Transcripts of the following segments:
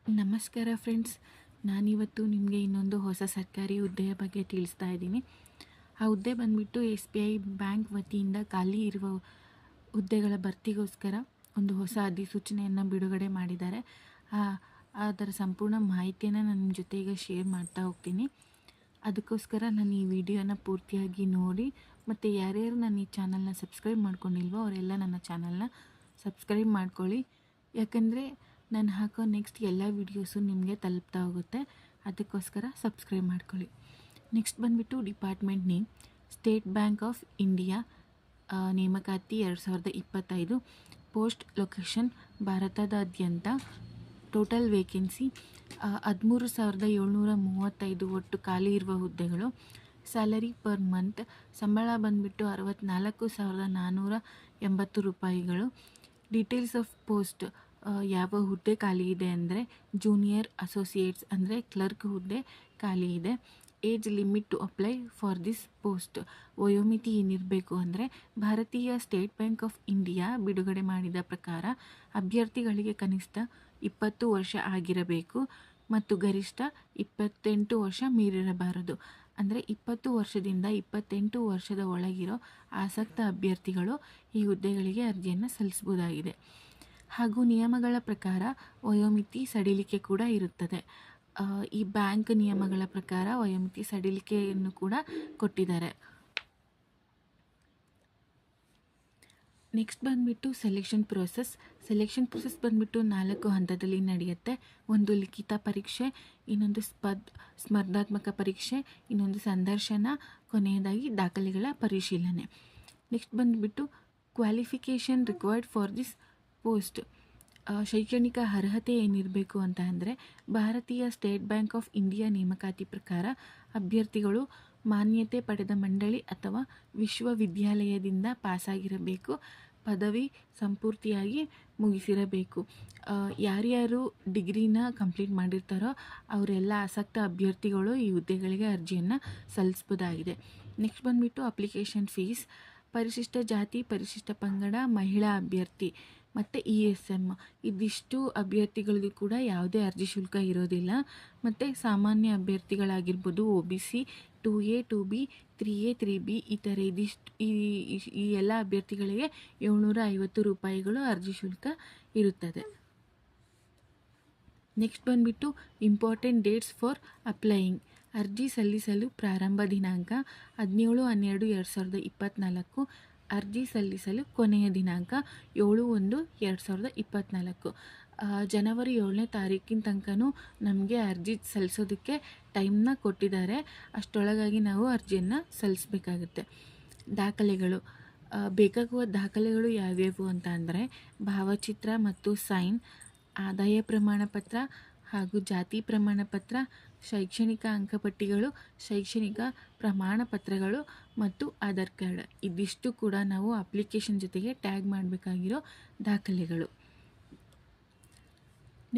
ನಮಸ್ಕಾರ ಫ್ರೆಂಡ್ಸ್, ನಾನಿವತ್ತು ನಿಮಗೆ ಇನ್ನೊಂದು ಹೊಸ ಸರ್ಕಾರಿ ಹುದ್ದೆಯ ಬಗ್ಗೆ ತಿಳಿಸ್ತಾ ಇದ್ದೀನಿ. ಆ ಹುದ್ದೆ ಬಂದುಬಿಟ್ಟು SBI ಬ್ಯಾಂಕ್ ವತಿಯಿಂದ ಖಾಲಿ ಇರುವ ಹುದ್ದೆಗಳ ಭರ್ತಿಗೋಸ್ಕರ ಒಂದು ಹೊಸ ಅಧಿಸೂಚನೆಯನ್ನು ಬಿಡುಗಡೆ ಮಾಡಿದ್ದಾರೆ. ಅದರ ಸಂಪೂರ್ಣ ಮಾಹಿತಿಯನ್ನು ನಾನು ನಿಮ್ಮ ಜೊತೆ ಈಗ ಶೇರ್ ಮಾಡ್ತಾ ಹೋಗ್ತೀನಿ. ಅದಕ್ಕೋಸ್ಕರ ನಾನು ಈ ವಿಡಿಯೋನ ಪೂರ್ತಿಯಾಗಿ ನೋಡಿ, ಮತ್ತು ಯಾರ್ಯಾರು ನನ್ನ ಈ ಚಾನಲ್ನ ಸಬ್ಸ್ಕ್ರೈಬ್ ಮಾಡ್ಕೊಂಡಿಲ್ವೋ ಅವರೆಲ್ಲ ನನ್ನ ಚಾನಲ್ನ ಸಬ್ಸ್ಕ್ರೈಬ್ ಮಾಡ್ಕೊಳ್ಳಿ. ಯಾಕಂದರೆ ನಾನು ಹಾಕೋ ನೆಕ್ಸ್ಟ್ ಎಲ್ಲ ವೀಡಿಯೋಸು ನಿಮಗೆ ತಲುಪ್ತಾ ಹೋಗುತ್ತೆ. ಅದಕ್ಕೋಸ್ಕರ ಸಬ್ಸ್ಕ್ರೈಬ್ ಮಾಡ್ಕೊಳ್ಳಿ. ನೆಕ್ಸ್ಟ್ ಬಂದುಬಿಟ್ಟು department name state bank of India, ನೇಮಕಾತಿ 2025. ಪೋಸ್ಟ್ ಲೊಕೇಶನ್ ಭಾರತದಾದ್ಯಂತ. ಟೋಟಲ್ ವೇಕೆನ್ಸಿ 13,735 ಒಟ್ಟು ಖಾಲಿ ಇರುವ ಹುದ್ದೆಗಳು. ಸ್ಯಾಲರಿ ಪರ್ ಮಂತ್ ಸಂಬಳ ಬಂದುಬಿಟ್ಟು 64,480 ರೂಪಾಯಿಗಳು. ಡೀಟೇಲ್ಸ್ ಆಫ್ ಪೋಸ್ಟ್ ಯಾವ ಹುದ್ದೆ ಖಾಲಿ ಇದೆ ಅಂದರೆ ಜೂನಿಯರ್ ಅಸೋಸಿಯೇಟ್ಸ್ ಅಂದರೆ ಕ್ಲರ್ಕ್ ಹುದ್ದೆ ಖಾಲಿ ಇದೆ. Age limit to apply for this post, ವಯೋಮಿತಿ ಏನಿರಬೇಕು ಅಂದರೆ ಭಾರತೀಯ ಸ್ಟೇಟ್ ಬ್ಯಾಂಕ್ ಆಫ್ ಇಂಡಿಯಾ ಬಿಡುಗಡೆ ಮಾಡಿದ ಪ್ರಕಾರ ಅಭ್ಯರ್ಥಿಗಳಿಗೆ ಕನಿಷ್ಠ 20 ವರ್ಷ ಆಗಿರಬೇಕು ಮತ್ತು ಗರಿಷ್ಠ 28 ವರ್ಷ ಮೀರಿರಬಾರದು. ಅಂದರೆ 20 ವರ್ಷದಿಂದ 28 ವರ್ಷದ ಒಳಗಿರೋ ಆಸಕ್ತ ಅಭ್ಯರ್ಥಿಗಳು ಈ ಹುದ್ದೆಗಳಿಗೆ ಅರ್ಜಿಯನ್ನು ಸಲ್ಲಿಸಬಹುದಾಗಿದೆ. ಹಾಗೂ ನಿಯಮಗಳ ಪ್ರಕಾರ ವಯೋಮಿತಿ ಸಡಿಲಿಕೆ ಕೂಡ ಇರುತ್ತದೆ. ಈ ಬ್ಯಾಂಕ್ ನಿಯಮಗಳ ಪ್ರಕಾರ ವಯೋಮಿತಿ ಸಡಿಲಿಕೆಯನ್ನು ಕೂಡ ಕೊಟ್ಟಿದ್ದಾರೆ. ನೆಕ್ಸ್ಟ್ ಬಂದುಬಿಟ್ಟು ಸೆಲೆಕ್ಷನ್ ಪ್ರೋಸೆಸ್ ಬಂದುಬಿಟ್ಟು 4 ಹಂತದಲ್ಲಿ ನಡೆಯುತ್ತೆ. ಒಂದು ಲಿಖಿತ ಪರೀಕ್ಷೆ, ಇನ್ನೊಂದು ಸ್ಪರ್ಧಾತ್ಮಕ ಪರೀಕ್ಷೆ, ಇನ್ನೊಂದು ಸಂದರ್ಶನ, ಕೊನೆಯದಾಗಿ ದಾಖಲೆಗಳ ಪರಿಶೀಲನೆ. ನೆಕ್ಸ್ಟ್ ಬಂದುಬಿಟ್ಟು qualification required for this post. ಶೈಕ್ಷಣಿಕ ಅರ್ಹತೆ ಏನಿರಬೇಕು ಅಂತ ಅಂದರೆ ಭಾರತೀಯ ಸ್ಟೇಟ್ ಬ್ಯಾಂಕ್ ಆಫ್ ಇಂಡಿಯಾ ನೇಮಕಾತಿ ಪ್ರಕಾರ ಅಭ್ಯರ್ಥಿಗಳು ಮಾನ್ಯತೆ ಪಡೆದ ಮಂಡಳಿ ಅಥವಾ ವಿಶ್ವವಿದ್ಯಾಲಯದಿಂದ ಪಾಸಾಗಿರಬೇಕು, ಪದವಿ ಸಂಪೂರ್ತಿಯಾಗಿ ಮುಗಿಸಿರಬೇಕು. ಯಾರ್ಯಾರು ಡಿಗ್ರಿನ ಕಂಪ್ಲೀಟ್ ಮಾಡಿರ್ತಾರೋ ಅವರೆಲ್ಲ ಆಸಕ್ತ ಅಭ್ಯರ್ಥಿಗಳು ಈ ಹುದ್ದೆಗಳಿಗೆ ಅರ್ಜಿಯನ್ನು ಸಲ್ಲಿಸ್ಬೋದಾಗಿದೆ. ನೆಕ್ಸ್ಟ್ ಬಂದುಬಿಟ್ಟು ಅಪ್ಲಿಕೇಶನ್ ಫೀಸ್. ಪರಿಶಿಷ್ಟ ಜಾತಿ, ಪರಿಶಿಷ್ಟ ಪಂಗಡ, ಮಹಿಳಾ ಅಭ್ಯರ್ಥಿ ಮತ್ತು ESM ಇದಿಷ್ಟು ಅಭ್ಯರ್ಥಿಗಳಿಗೂ ಕೂಡ ಯಾವುದೇ ಅರ್ಜಿ ಶುಲ್ಕ ಇರೋದಿಲ್ಲ. ಮತ್ತು ಸಾಮಾನ್ಯ ಅಭ್ಯರ್ಥಿಗಳಾಗಿರ್ಬೋದು OBC 2A 2B 3A 3B ಈ ಥರ ಈ ಎಲ್ಲ ಅಭ್ಯರ್ಥಿಗಳಿಗೆ 750 ರೂಪಾಯಿಗಳು ಅರ್ಜಿ ಶುಲ್ಕ ಇರುತ್ತದೆ. ನೆಕ್ಸ್ಟ್ ಬಂದುಬಿಟ್ಟು ಇಂಪಾರ್ಟೆಂಟ್ ಡೇಟ್ಸ್ ಫಾರ್ ಅಪ್ಲೈಯಿಂಗ್. ಅರ್ಜಿ ಸಲ್ಲಿಸಲು ಪ್ರಾರಂಭ ದಿನಾಂಕ 17/1/2024. ಅರ್ಜಿ ಸಲ್ಲಿಸಲು ಕೊನೆಯ ದಿನಾಂಕ 7/1/2024. ಜನವರಿ 7ನೇ ತಾರೀಕಿನ ತನಕನೂ ನಮಗೆ ಅರ್ಜಿ ಸಲ್ಲಿಸೋದಕ್ಕೆ ಟೈಮ್ನ ಕೊಟ್ಟಿದ್ದಾರೆ. ಅಷ್ಟರೊಳಗಾಗಿ ನಾವು ಅರ್ಜಿಯನ್ನು ಸಲ್ಲಿಸಬೇಕಾಗುತ್ತೆ. ದಾಖಲೆಗಳು ಬೇಕಾಗುವ ದಾಖಲೆಗಳು ಯಾವ್ಯಾವು ಅಂತ ಅಂದರೆ ಭಾವಚಿತ್ರ ಮತ್ತು ಸೈನ್, ಆದಾಯ ಪ್ರಮಾಣ ಪತ್ರ ಹಾಗೂ ಜಾತಿ ಪ್ರಮಾಣ ಪತ್ರ, ಶೈಕ್ಷಣಿಕ ಅಂಕಪಟ್ಟಿಗಳು, ಶೈಕ್ಷಣಿಕ ಪ್ರಮಾಣ ಪತ್ರಗಳು ಮತ್ತು ಆಧಾರ್ ಕಾರ್ಡ್. ಇದಿಷ್ಟು ಕೂಡ ನಾವು ಅಪ್ಲಿಕೇಶನ್ ಜೊತೆಗೆ ಟ್ಯಾಗ್ ಮಾಡಬೇಕಾಗಿರೋ ದಾಖಲೆಗಳು.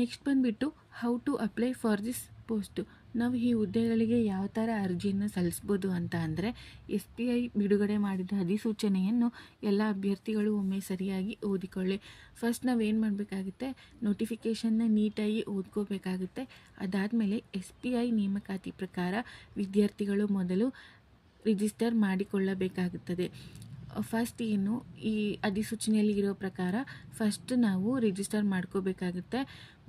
ನೆಕ್ಸ್ಟ್ ಬಂದುಬಿಟ್ಟು how to apply for this post. ನಾವು ಈ ಹುದ್ದೆಗಳಿಗೆ ಯಾವ ಥರ ಅರ್ಜಿಯನ್ನು ಸಲ್ಲಿಸ್ಬೋದು ಅಂತ ಅಂದರೆ SBI ಬಿಡುಗಡೆ ಮಾಡಿದ ಅಧಿಸೂಚನೆಯನ್ನು ಎಲ್ಲ ಅಭ್ಯರ್ಥಿಗಳು ಒಮ್ಮೆ ಸರಿಯಾಗಿ ಓದಿಕೊಳ್ಳಿ. ಫಸ್ಟ್ ನಾವೇನು ಮಾಡಬೇಕಾಗುತ್ತೆ, ನೋಟಿಫಿಕೇಷನ್ನ ನೀಟಾಗಿ ಓದ್ಕೋಬೇಕಾಗುತ್ತೆ. ಅದಾದಮೇಲೆ SBI ನೇಮಕಾತಿ ಪ್ರಕಾರ ವಿದ್ಯಾರ್ಥಿಗಳು ಮೊದಲು ರಿಜಿಸ್ಟರ್ ಮಾಡಿಕೊಳ್ಳಬೇಕಾಗುತ್ತದೆ. ಫಸ್ಟ್ ಏನು ಈ ಅಧಿಸೂಚನೆಯಲ್ಲಿ ಇರೋ ಪ್ರಕಾರ ಫಸ್ಟ್ ನಾವು ರಿಜಿಸ್ಟರ್ ಮಾಡ್ಕೋಬೇಕಾಗುತ್ತೆ.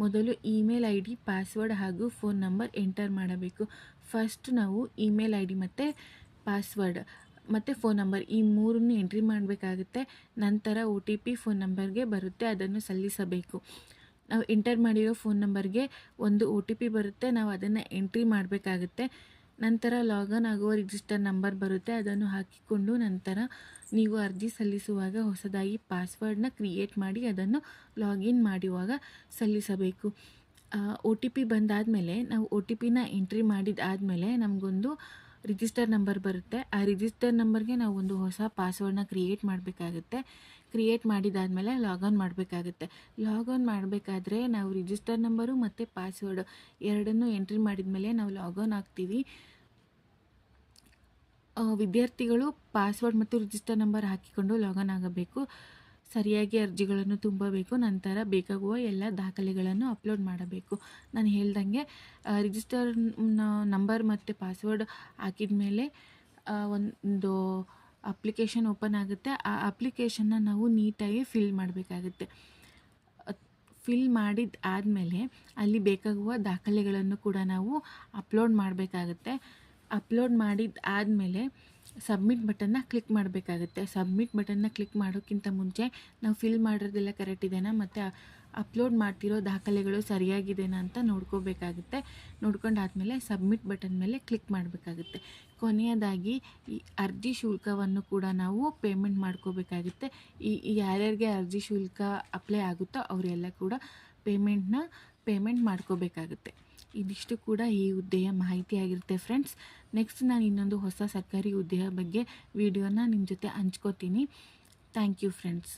ಮೊದಲು ಇಮೇಲ್ ID, ಪಾಸ್ವರ್ಡ್ ಹಾಗೂ ಫೋನ್ ನಂಬರ್ ಎಂಟರ್ ಮಾಡಬೇಕು. ಫಸ್ಟ್ ನಾವು ಇಮೇಲ್ ID ಮತ್ತು ಪಾಸ್ವರ್ಡ್ ಮತ್ತು ಫೋನ್ ನಂಬರ್ ಈ ಮೂರನ್ನು ಎಂಟ್ರಿ ಮಾಡಬೇಕಾಗುತ್ತೆ. ನಂತರ OTP ಫೋನ್ ನಂಬರ್ಗೆ ಬರುತ್ತೆ, ಅದನ್ನು ಸಲ್ಲಿಸಬೇಕು. ನಾವು ಎಂಟರ್ ಮಾಡಿರೋ ಫೋನ್ ನಂಬರ್ಗೆ ಒಂದು OTP ಬರುತ್ತೆ, ನಾವು ಅದನ್ನು ಎಂಟ್ರಿ ಮಾಡಬೇಕಾಗುತ್ತೆ. ನಂತರ ಲಾಗನ್ ಆಗುವ ರಿಜಿಸ್ಟರ್ ನಂಬರ್ ಬರುತ್ತೆ, ಅದನ್ನು ಹಾಕಿಕೊಂಡು ನಂತರ ನೀವು ಅರ್ಜಿ ಸಲ್ಲಿಸುವಾಗ ಹೊಸದಾಗಿ ಪಾಸ್ವರ್ಡ್ನ ಕ್ರಿಯೇಟ್ ಮಾಡಿ ಅದನ್ನು ಲಾಗಿನ್ ಮಾಡುವಾಗ ಸಲ್ಲಿಸಬೇಕು. OTP ಬಂದಾದಮೇಲೆ ನಾವು OTPನ ಎಂಟ್ರಿ ಮಾಡಿದಾದಮೇಲೆ ನಮಗೊಂದು ರಿಜಿಸ್ಟರ್ ನಂಬರ್ ಬರುತ್ತೆ. ಆ ರಿಜಿಸ್ಟರ್ ನಂಬರ್ಗೆ ನಾವು ಒಂದು ಹೊಸ ಪಾಸ್ವರ್ಡ್ನ ಕ್ರಿಯೇಟ್ ಮಾಡಬೇಕಾಗುತ್ತೆ. ಕ್ರಿಯೇಟ್ ಮಾಡಿದಾದಮೇಲೆ ಲಾಗನ್ ಮಾಡಬೇಕಾಗುತ್ತೆ. ಲಾಗನ್ ಮಾಡಬೇಕಾದ್ರೆ ನಾವು ರಿಜಿಸ್ಟರ್ ನಂಬರು ಮತ್ತು ಪಾಸ್ವರ್ಡ್ ಎರಡನ್ನೂ ಎಂಟ್ರಿ ಮಾಡಿದ ಮೇಲೆ ನಾವು ಲಾಗನ್ ಆಗ್ತೀವಿ. ವಿದ್ಯಾರ್ಥಿಗಳು ಪಾಸ್ವರ್ಡ್ ಮತ್ತು ರಿಜಿಸ್ಟರ್ ನಂಬರ್ ಹಾಕಿಕೊಂಡು ಲಾಗನ್ ಆಗಬೇಕು. ಸರಿಯಾಗಿ ಅರ್ಜಿಗಳನ್ನು ತುಂಬಬೇಕು. ನಂತರ ಬೇಕಾಗುವ ಎಲ್ಲ ದಾಖಲೆಗಳನ್ನು ಅಪ್ಲೋಡ್ ಮಾಡಬೇಕು. ನಾನು ಹೇಳ್ದಂಗೆ ರಿಜಿಸ್ಟರ್ ನಂಬರ್ ಮತ್ತು ಪಾಸ್ವರ್ಡ್ ಹಾಕಿದ ಮೇಲೆ ಒಂದು ಅಪ್ಲಿಕೇಶನ್ ಓಪನ್ ಆಗುತ್ತೆ. ಆ ಅಪ್ಲಿಕೇಶನ್ನ ನಾವು ನೀಟಾಗಿ ಫಿಲ್ ಮಾಡಬೇಕಾಗುತ್ತೆ. ಫಿಲ್ ಮಾಡಿದ ಆದಮೇಲೆ ಅಲ್ಲಿ ಬೇಕಾಗುವ ದಾಖಲೆಗಳನ್ನು ಕೂಡ ನಾವು ಅಪ್ಲೋಡ್ ಮಾಡಬೇಕಾಗುತ್ತೆ. ಅಪ್ಲೋಡ್ ಮಾಡಿದ ಆದಮೇಲೆ ಸಬ್ಮಿಟ್ ಬಟನ್ನ ಕ್ಲಿಕ್ ಮಾಡಬೇಕಾಗುತ್ತೆ. ಸಬ್ಮಿಟ್ ಬಟನ್ನ ಕ್ಲಿಕ್ ಮಾಡೋಕ್ಕಿಂತ ಮುಂಚೆ ನಾವು ಫಿಲ್ ಮಾಡಿರೋದೆಲ್ಲ ಕರೆಕ್ಟ್ ಇದೆನಾ ಮತ್ತು ಅಪ್ಲೋಡ್ ಮಾಡ್ತಿರೋ ದಾಖಲೆಗಳು ಸರಿಯಾಗಿದೆನಾ ಅಂತ ನೋಡ್ಕೋಬೇಕಾಗುತ್ತೆ. ನೋಡ್ಕೊಂಡಾದ್ಮೇಲೆ ಸಬ್ಮಿಟ್ ಬಟನ್ ಮೇಲೆ ಕ್ಲಿಕ್ ಮಾಡಬೇಕಾಗುತ್ತೆ. ಕೊನೆಯದಾಗಿ ಈ ಅರ್ಜಿ ಶುಲ್ಕವನ್ನು ಕೂಡ ನಾವು ಪೇಮೆಂಟ್ ಮಾಡ್ಕೋಬೇಕಾಗುತ್ತೆ. ಯಾರ್ಯಾರಿಗೆ ಅರ್ಜಿ ಶುಲ್ಕ ಅಪ್ಲೈ ಆಗುತ್ತೋ ಅವರೆಲ್ಲ ಕೂಡ ಪೇಮೆಂಟ್ ಮಾಡ್ಕೋಬೇಕಾಗುತ್ತೆ. ಇದಿಷ್ಟು ಕೂಡ ಈ ಹುದ್ದೆಯ ಮಾಹಿತಿ ಆಗಿರುತ್ತೆ ಫ್ರೆಂಡ್ಸ್. ನೆಕ್ಸ್ಟ್ ನಾನು ಇನ್ನೊಂದು ಹೊಸ ಸರ್ಕಾರಿ ಹುದ್ದೆಯ ಬಗ್ಗೆ ವಿಡಿಯೋನ ನಿಮ್ಮ ಜೊತೆ ಹಂಚ್ಕೋತೀನಿ. Thank you friends.